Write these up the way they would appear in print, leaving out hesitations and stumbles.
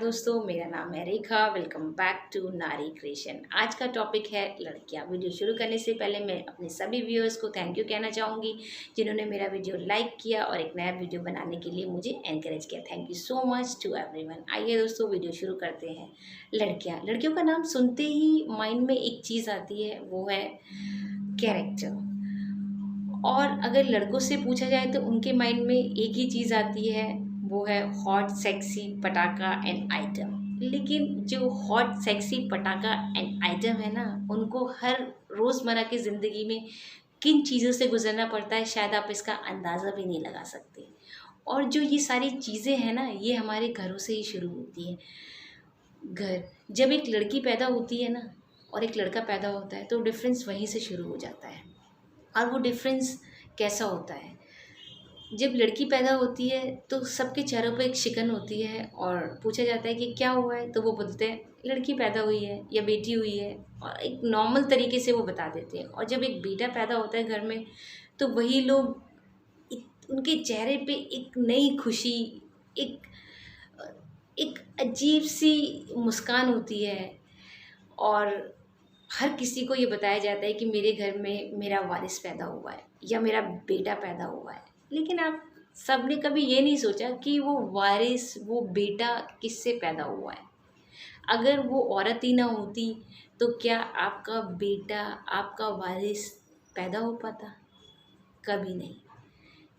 दोस्तों, मेरा नाम है रेखा। वेलकम बैक टू नारी क्रिएशन। आज का टॉपिक है लड़कियां। वीडियो शुरू करने से पहले मैं अपने सभी व्यूअर्स को थैंक यू कहना चाहूँगी जिन्होंने मेरा वीडियो लाइक किया और एक नया वीडियो बनाने के लिए मुझे एनकरेज किया। Thank you so much to everyone. आइए दोस्तों, वीडियो शुरू करते हैं। लड़कियों का नाम सुनते ही माइंड में एक चीज़ आती है, वो है कैरेक्टर। और अगर लड़कों से पूछा जाए तो उनके माइंड में एक ही चीज़ आती है, वो है हॉट सेक्सी पटाखा एंड आइटम। लेकिन जो हॉट सेक्सी पटाखा एंड आइटम है ना, उनको हर रोज़मर्रा की ज़िंदगी में किन चीज़ों से गुजरना पड़ता है, शायद आप इसका अंदाज़ा भी नहीं लगा सकते। और जो ये सारी चीज़ें हैं ना, ये हमारे घरों से ही शुरू होती हैं। घर, जब एक लड़की पैदा होती है ना और एक लड़का पैदा होता है तो डिफरेंस वहीं से शुरू हो जाता है। और वो डिफरेंस कैसा होता है? जब लड़की पैदा होती है तो सबके चेहरों पे एक शिकन होती है और पूछा जाता है कि क्या हुआ है, तो वो बोलते हैं लड़की पैदा हुई है या बेटी हुई है, और एक नॉर्मल तरीके से वो बता देते हैं। और जब एक बेटा पैदा होता है घर में, तो वही लोग उनके चेहरे पे एक नई खुशी, एक एक अजीब सी मुस्कान होती है। और हर किसी को ये बताया जाता है कि मेरे घर में मेरा वारिस पैदा हुआ है या मेरा बेटा पैदा हुआ है। लेकिन आप सब ने कभी ये नहीं सोचा कि वो वारिस, वो बेटा किससे पैदा हुआ है। अगर वो औरत ही ना होती तो क्या आपका बेटा, आपका वारिस पैदा हो पाता? कभी नहीं।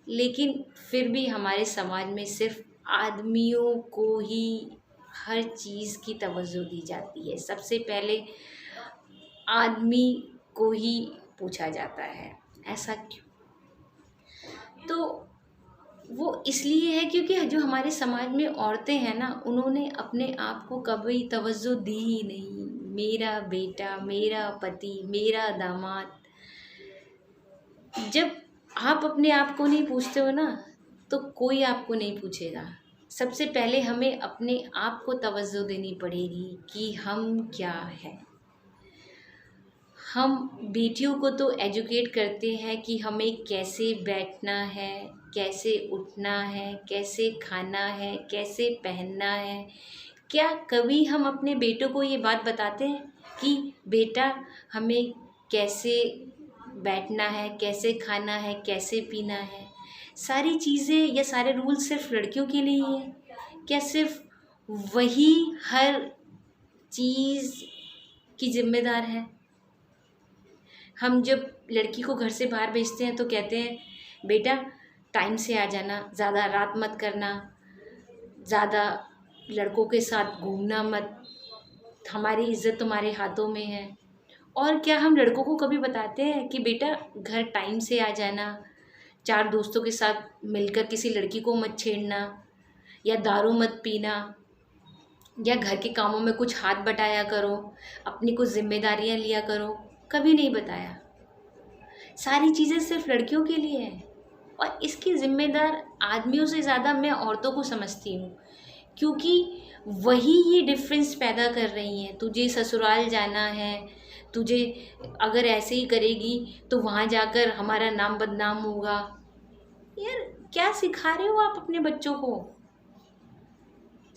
लेकिन फिर भी हमारे समाज में सिर्फ आदमियों को ही हर चीज़ की तवज्जो दी जाती है। सबसे पहले आदमी को ही पूछा जाता है। ऐसा क्यों? तो वो इसलिए है क्योंकि जो हमारे समाज में औरतें हैं ना, उन्होंने अपने आप को कभी तवज्जो दी ही नहीं। मेरा बेटा, मेरा पति, मेरा दामाद। जब आप अपने आप को नहीं पूछते हो ना, तो कोई आपको नहीं पूछेगा। सबसे पहले हमें अपने आप को तवज्जो देनी पड़ेगी कि हम क्या हैं। हम बेटियों को तो एजुकेट करते हैं कि हमें कैसे बैठना है, कैसे उठना है, कैसे खाना है, कैसे पहनना है। क्या कभी हम अपने बेटों को ये बात बताते हैं कि बेटा हमें कैसे बैठना है, कैसे खाना है, कैसे पीना है? सारी चीज़ें या सारे रूल सिर्फ लड़कियों के लिए ही हैं? क्या सिर्फ वही हर चीज़ की जिम्मेदार है? हम जब लड़की को घर से बाहर भेजते हैं तो कहते हैं बेटा टाइम से आ जाना, ज़्यादा रात मत करना, ज़्यादा लड़कों के साथ घूमना मत, हमारी इज़्ज़त तुम्हारे हाथों में है। और क्या हम लड़कों को कभी बताते हैं कि बेटा घर टाइम से आ जाना, चार दोस्तों के साथ मिलकर किसी लड़की को मत छेड़ना, या दारू मत पीना, या घर के कामों में कुछ हाथ बटाया करो, अपनी कुछ जिम्मेदारियां लिया करो? कभी नहीं बताया। सारी चीज़ें सिर्फ लड़कियों के लिए हैं। और इसकी जिम्मेदार आदमियों से ज़्यादा मैं औरतों को समझती हूँ, क्योंकि वही ये डिफरेंस पैदा कर रही हैं। तुझे ससुराल जाना है, तुझे अगर ऐसे ही करेगी तो वहाँ जाकर हमारा नाम बदनाम होगा। यार क्या सिखा रहे हो आप अपने बच्चों को?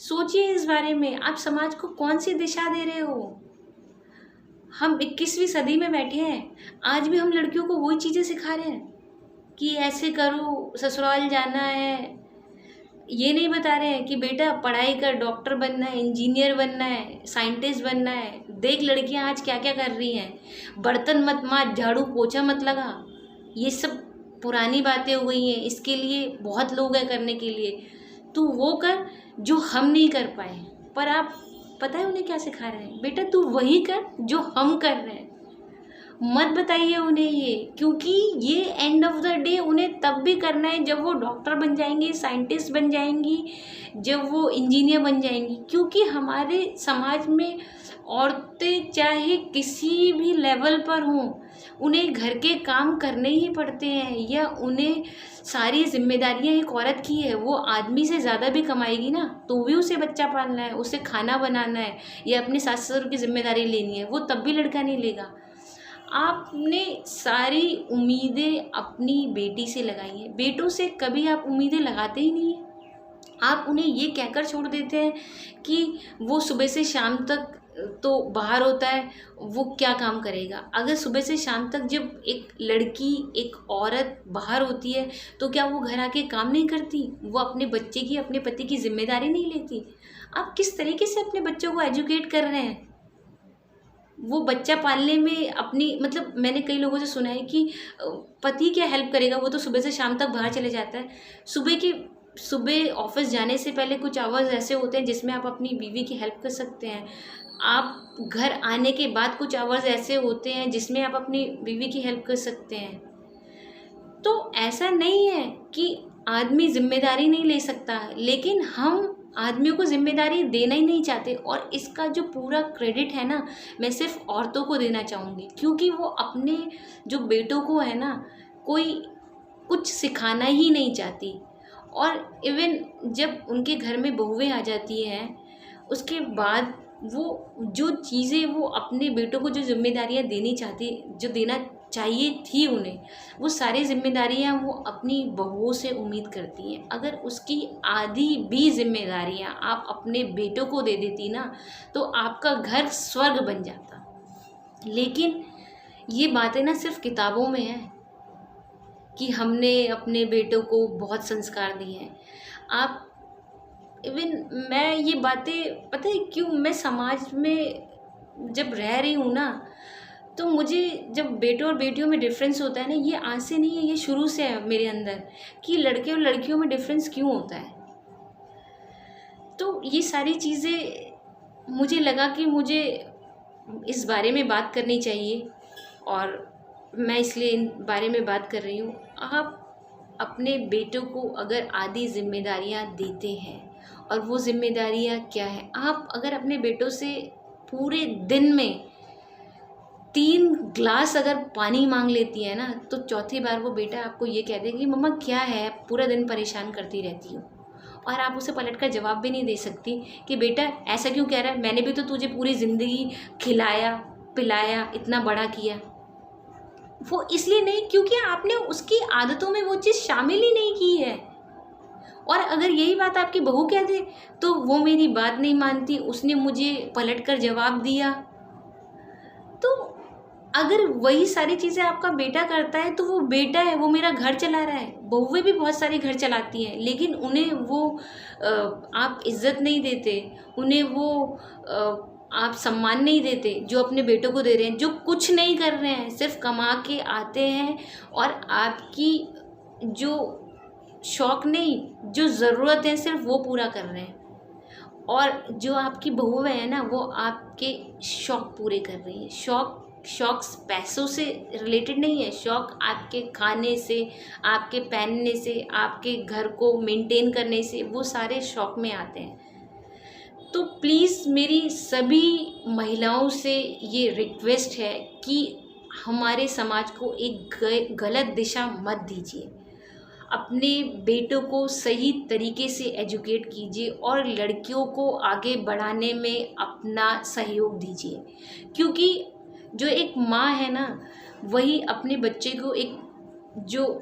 सोचिए इस बारे में। आप समाज को कौन सी दिशा दे रहे हो? हम 21वीं सदी में बैठे हैं, आज भी हम लड़कियों को वही चीज़ें सिखा रहे हैं कि ऐसे करो, ससुराल जाना है। ये नहीं बता रहे हैं कि बेटा पढ़ाई कर, डॉक्टर बनना है, इंजीनियर बनना है, साइंटिस्ट बनना है। देख लड़कियां आज क्या क्या कर रही हैं, बर्तन मत मांज, झाड़ू पोछा मत लगा। ये सब पुरानी बातें हो गई हैं। इसके लिए बहुत लोग हैं करने के लिए। तू वो कर जो हम नहीं कर पाए। पर आप पता है उन्हें क्या सिखा रहे हैं? बेटा तू वही कर जो हम कर रहे हैं। मत बताइए उन्हें ये, क्योंकि ये एंड ऑफ द डे उन्हें तब भी करना है जब वो डॉक्टर बन जाएंगी, साइंटिस्ट बन जाएंगी, जब वो इंजीनियर बन जाएंगी। क्योंकि हमारे समाज में औरतें चाहे किसी भी लेवल पर हों, उन्हें घर के काम करने ही पड़ते हैं, या उन्हें सारी जिम्मेदारियां एक औरत की है। वो आदमी से ज़्यादा भी कमाएगी ना, तो भी उसे बच्चा पालना है, उसे खाना बनाना है, या अपने सास ससुर की जिम्मेदारी लेनी है, वो तब भी लड़का नहीं लेगा। आपने सारी उम्मीदें अपनी बेटी से लगाई हैं, बेटों से कभी आप उम्मीदें लगाते ही नहीं हैं। आप उन्हें ये कहकर छोड़ देते हैं कि वो सुबह से शाम तक तो बाहर होता है, वो क्या काम करेगा। अगर सुबह से शाम तक जब एक लड़की, एक औरत बाहर होती है तो क्या वो घर आके काम नहीं करती, वो अपने बच्चे की, अपने पति की जिम्मेदारी नहीं लेती। आप किस तरीके से अपने बच्चों को एजुकेट कर रहे हैं। वो बच्चा पालने में अपनी, मतलब मैंने कई लोगों से सुना है कि पति क्या हेल्प करेगा, वो तो सुबह से शाम तक बाहर चले जाता है। सुबह ऑफिस जाने से पहले कुछ आवर्स ऐसे होते हैं जिसमें आप अपनी बीवी की हेल्प कर सकते हैं। आप घर आने के बाद कुछ आवर्स ऐसे होते हैं जिसमें आप अपनी बीवी की हेल्प कर सकते हैं। तो ऐसा नहीं है कि आदमी जिम्मेदारी नहीं ले सकता, लेकिन हम आदमियों को जिम्मेदारी देना ही नहीं चाहते। और इसका जो पूरा क्रेडिट है ना, मैं सिर्फ औरतों को देना चाहूँगी, क्योंकि वो अपने जो बेटों को है ना, कोई कुछ सिखाना ही नहीं चाहती। और इवन जब उनके घर में बहुएं आ जाती हैं, उसके बाद वो जो चीज़ें वो अपने बेटों को जो जिम्मेदारियां देनी चाहती, जो देना चाहिए थी उन्हें, वो सारी जिम्मेदारियां वो अपनी बहुओं से उम्मीद करती हैं। अगर उसकी आधी भी जिम्मेदारियां आप अपने बेटों को दे देती ना, तो आपका घर स्वर्ग बन जाता। लेकिन ये बातें ना सिर्फ किताबों में हैं कि हमने अपने बेटों को बहुत संस्कार दिए हैं। आप इवन मैं ये बातें, पता है क्यों, मैं समाज में जब रह रही हूँ ना, तो मुझे जब बेटों और बेटियों में डिफरेंस होता है ना, ये आज से नहीं है, ये शुरू से है मेरे अंदर कि लड़के और लड़कियों में डिफरेंस क्यों होता है। तो ये सारी चीज़ें मुझे लगा कि मुझे इस बारे में बात करनी चाहिए, और मैं इसलिए इन बारे में बात कर रही हूँ। आप अपने बेटों को अगर आधी जिम्मेदारियाँ देते हैं, और वो जिम्मेदारियाँ क्या है, आप अगर अपने बेटों से पूरे दिन में 3 ग्लास अगर पानी मांग लेती है ना, तो चौथी बार वो बेटा आपको ये कह देगा कि मम्मा क्या है, पूरा दिन परेशान करती रहती हो। और आप उसे पलट कर जवाब भी नहीं दे सकती कि बेटा ऐसा क्यों कह रहा है, मैंने भी तो तुझे पूरी ज़िंदगी खिलाया पिलाया, इतना बड़ा किया। वो इसलिए नहीं क्योंकि आपने उसकी आदतों में वो चीज़ शामिल ही नहीं की है। और अगर यही बात आपकी बहू कह दे तो वो मेरी बात नहीं मानती, उसने मुझे पलट कर जवाब दिया। तो अगर वही सारी चीज़ें आपका बेटा करता है तो वो बेटा है, वो मेरा घर चला रहा है। बहुएं भी बहुत सारी घर चलाती हैं, लेकिन उन्हें वो आप इज्जत नहीं देते, उन्हें वो आप सम्मान नहीं देते जो अपने बेटों को दे रहे हैं, जो कुछ नहीं कर रहे हैं, सिर्फ कमा के आते हैं और आपकी जो शौक़ नहीं, जो ज़रूरत है सिर्फ वो पूरा कर रहे हैं। और जो आपकी बहुएं हैं ना, वो आपके शौक़ पूरे कर रही हैं। शौक़ पैसों से रिलेटेड नहीं है। शौक़ आपके खाने से, आपके पहनने से, आपके घर को मेंटेन करने से, वो सारे शौक़ में आते हैं। तो प्लीज़ मेरी सभी महिलाओं से ये रिक्वेस्ट है कि हमारे समाज को एक गलत दिशा मत दीजिए। अपने बेटों को सही तरीके से एजुकेट कीजिए और लड़कियों को आगे बढ़ाने में अपना सहयोग दीजिए, क्योंकि जो एक माँ है ना, वही अपने बच्चे को एक जो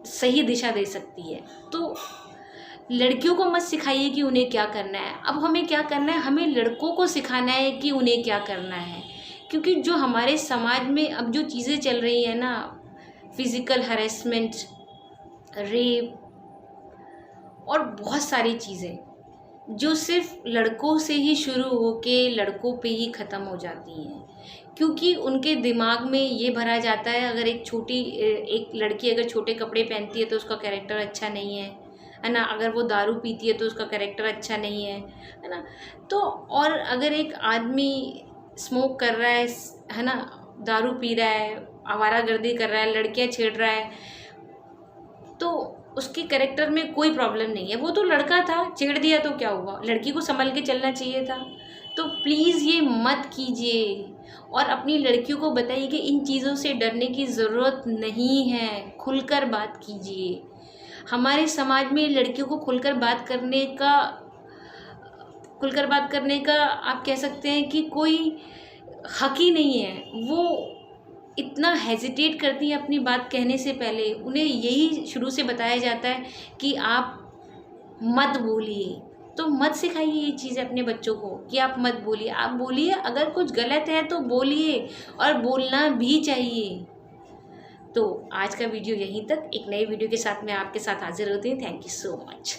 सही दिशा दे सकती है। तो लड़कियों को मत सिखाइए कि उन्हें क्या करना है। अब हमें क्या करना है, हमें लड़कों को सिखाना है कि उन्हें क्या करना है। क्योंकि जो हमारे समाज में अब जो चीज़ें चल रही हैं ना, फिज़िकल हरेसमेंट, रेप और बहुत सारी चीज़ें जो सिर्फ लड़कों से ही शुरू होके लड़कों पे ही ख़त्म हो जाती हैं, क्योंकि उनके दिमाग में ये भरा जाता है, अगर एक लड़की अगर छोटे कपड़े पहनती है तो उसका कैरेक्टर अच्छा नहीं है ना। अगर वो दारू पीती है तो उसका कैरेक्टर अच्छा नहीं है ना। तो और अगर एक आदमी स्मोक कर रहा है ना, दारू पी रहा है, आवारागर्दी कर रहा है, लड़कियां छेड़ रहा है, तो उसके कैरेक्टर में कोई प्रॉब्लम नहीं है। वो तो लड़का था, छेड़ दिया तो क्या हुआ, लड़की को संभल के चलना चाहिए था। तो प्लीज़ ये मत कीजिए और अपनी लड़कियों को बताइए कि इन चीज़ों से डरने की ज़रूरत नहीं है। खुलकर बात कीजिए। हमारे समाज में लड़कियों को खुलकर बात करने का आप कह सकते हैं कि कोई हक ही नहीं है। वो इतना हेजिटेट करती हैं अपनी बात कहने से पहले। उन्हें यही शुरू से बताया जाता है कि आप मत बोलिए। तो मत सिखाइए ये चीज़ अपने बच्चों को कि आप मत बोलिए। आप बोलिए, अगर कुछ गलत है तो बोलिए, और बोलना भी चाहिए। तो आज का वीडियो यहीं तक। एक नई वीडियो के साथ मैं आपके साथ हाजिर होती हूँ। Thank you so much.